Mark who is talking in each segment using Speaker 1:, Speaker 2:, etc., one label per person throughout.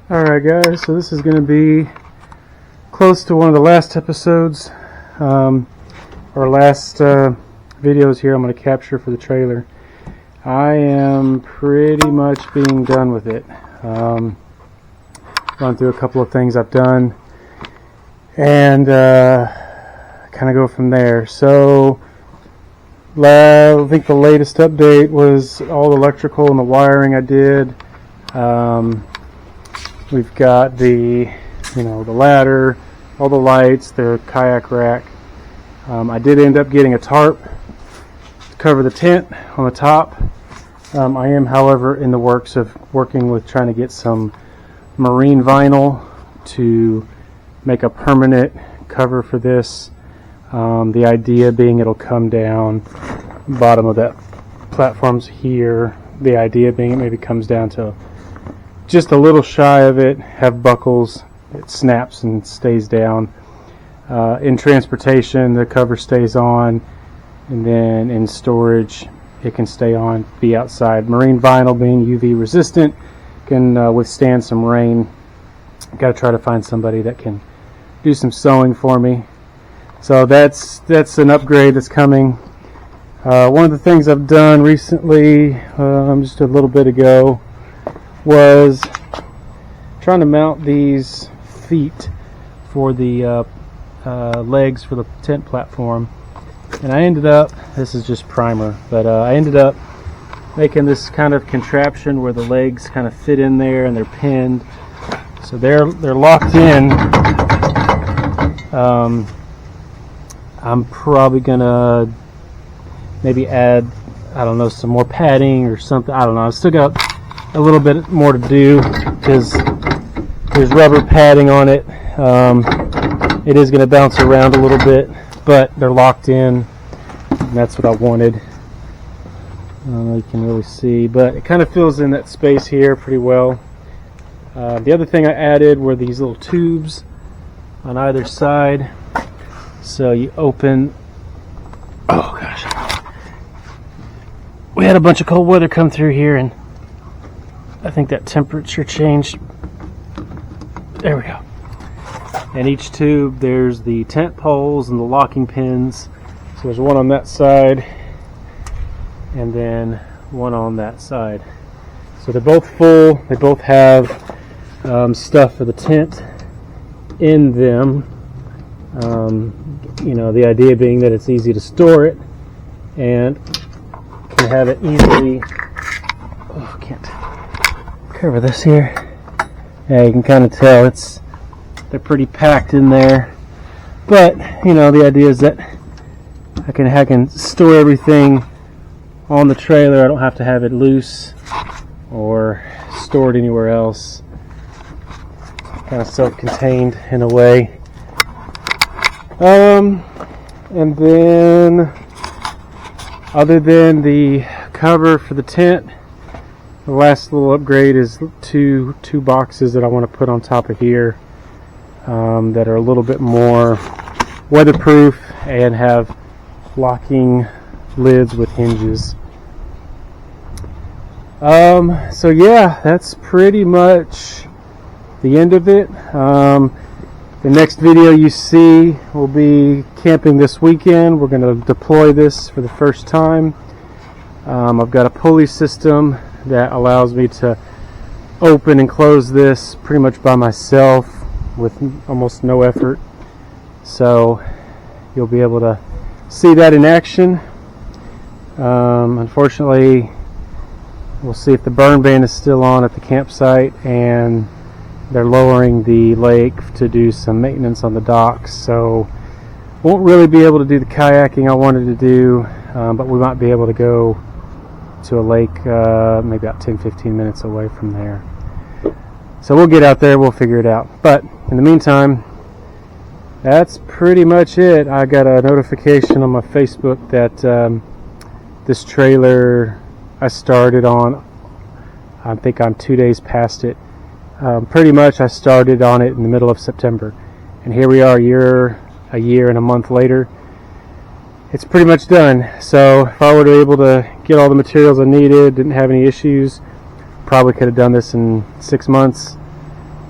Speaker 1: Alright guys, so this is going to be close to one of the last episodes, or last videos here I'm going to capture for the trailer. I am pretty much being done with it. Gone through a couple of things I've done and kind of go from there. So I think the latest update was all the electrical and the wiring I did. We've got the ladder, all the lights, the kayak rack. I did end up getting a tarp to cover the tent on the top. I am, however, in the works of working with trying to get some marine vinyl to make a permanent cover for this. The idea being it'll come down bottom of that platform's here. The idea being it maybe comes down to just a little shy of it, have buckles, it snaps and stays down. In transportation, the cover stays on, and then in storage, it can stay on, be outside. Marine vinyl, being UV resistant, can withstand some rain. Got to try to find somebody that can do some sewing for me. So that's an upgrade that's coming. One of the things I've done recently, just a little bit ago, was trying to mount these feet for the legs for the tent platform, and I ended up, this is just primer, but I ended up making this kind of contraption where the legs kind of fit in there and they're pinned, so they're locked in. I'm probably gonna maybe add, I don't know, some more padding or something. I don't know. I've still got a little bit more to do because there's rubber padding on it. It is going to bounce around a little bit, but they're locked in, and that's what I wanted. I don't know if you can really see, but it kind of fills in that space here pretty well. The other thing I added were these little tubes on either side. So you open, oh gosh, we had a bunch of cold weather come through here, and I think that temperature changed. There we go. And each tube, there's the tent poles and the locking pins. So there's one on that side and then one on that side. So they're both full. They both have stuff for the tent in them. The idea being that it's easy to store it and can have it easily. Oh, I can't cover this here. Yeah, you can kind of tell they're pretty packed in there, but the idea is that I can store everything on the trailer. I don't have to have it loose or stored anywhere else. Kind of self-contained in a way. And then other than the cover for the tent, the last little upgrade is two boxes that I want to put on top of here that are a little bit more weatherproof and have locking lids with hinges. So yeah, that's pretty much the end of it. The next video you see will be camping this weekend. We're going to deploy this for the first time. I've got a pulley system that allows me to open and close this pretty much by myself with almost no effort. So you'll be able to see that in action. Unfortunately, we'll see if the burn ban is still on at the campsite, and they're lowering the lake to do some maintenance on the docks, so won't really be able to do the kayaking I wanted to do, but we might be able to go to a lake maybe about 10-15 minutes away from there. So we'll get out there, we'll figure it out. But in the meantime, that's pretty much it. I got a notification on my Facebook that this trailer I started on, I think I'm 2 days past it. Pretty much I started on it in the middle of September, and here we are a year and a month later. It's pretty much done. So if I were to be able to get all the materials I needed, didn't have any issues, probably could have done this in 6 months.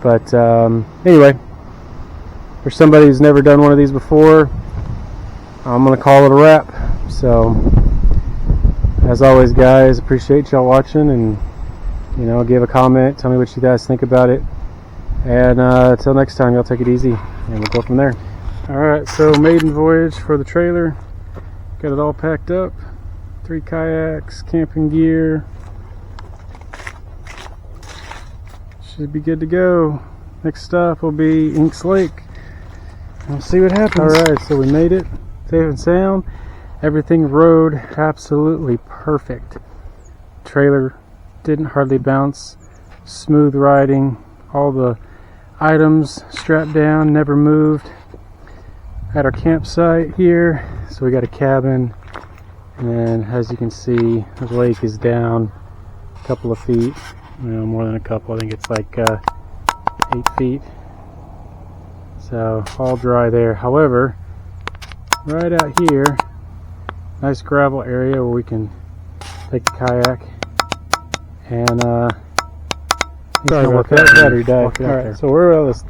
Speaker 1: But anyway, for somebody who's never done one of these before, I'm gonna call it a wrap. So as always, guys, appreciate y'all watching, and give a comment, tell me what you guys think about it, and until next time, y'all take it easy, and we'll go from there. Alright, so maiden voyage for the trailer. Got it all packed up. 3 kayaks, camping gear. Should be good to go. Next stop will be Inks Lake. We'll see what happens. Alright, so we made it safe and sound. Everything rode absolutely perfect. Trailer didn't hardly bounce. Smooth riding. All the items strapped down, never moved. At our campsite here, so we got a cabin, and as you can see, the lake is down a couple of feet. More than a couple. I think it's like 8 feet. So all dry there. However, right out here, nice gravel area where we can take the kayak and sorry about that, battery died. Alright, so we're at this.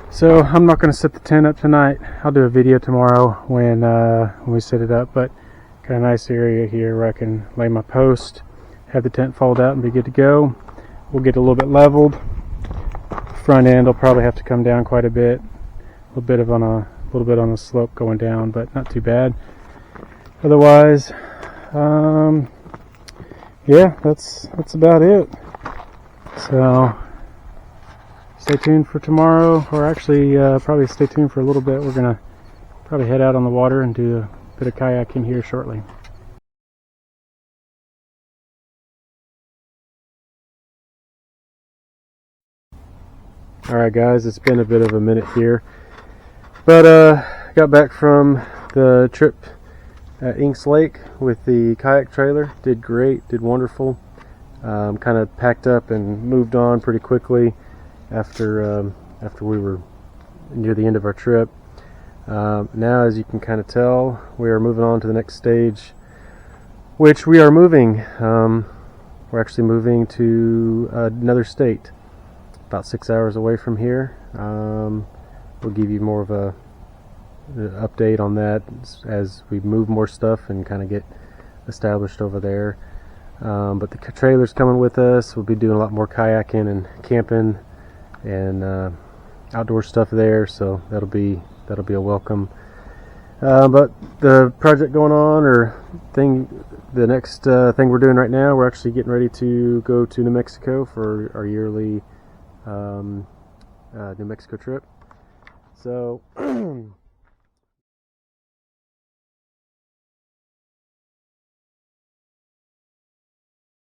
Speaker 1: So I'm not going to set the tent up tonight. I'll do a video tomorrow when we set it up, but got a nice area here where I can lay my post, have the tent fold out, and be good to go. We'll get a little bit leveled. Front end will probably have to come down quite a bit. A little bit on the slope going down, but not too bad. Otherwise, yeah, that's about it. So stay tuned for tomorrow, or actually probably stay tuned for a little bit. We're gonna probably head out on the water and do a bit of kayaking here shortly. Alright guys, it's been a bit of a minute here, but got back from the trip at Inks Lake with the kayak trailer. Did great, did wonderful. Kind of packed up and moved on pretty quickly after we were near the end of our trip. Now, as you can kind of tell, we are moving on to the next stage, which we are moving. We're actually moving to another state, about 6 hours away from here. We'll give you more of an update on that as we move more stuff and kind of get established over there. But the trailer's coming with us. We'll be doing a lot more kayaking and camping and outdoor stuff there, so that'll be a welcome. But the project going on, or the next thing we're doing right now, we're actually getting ready to go to New Mexico for our yearly New Mexico trip. So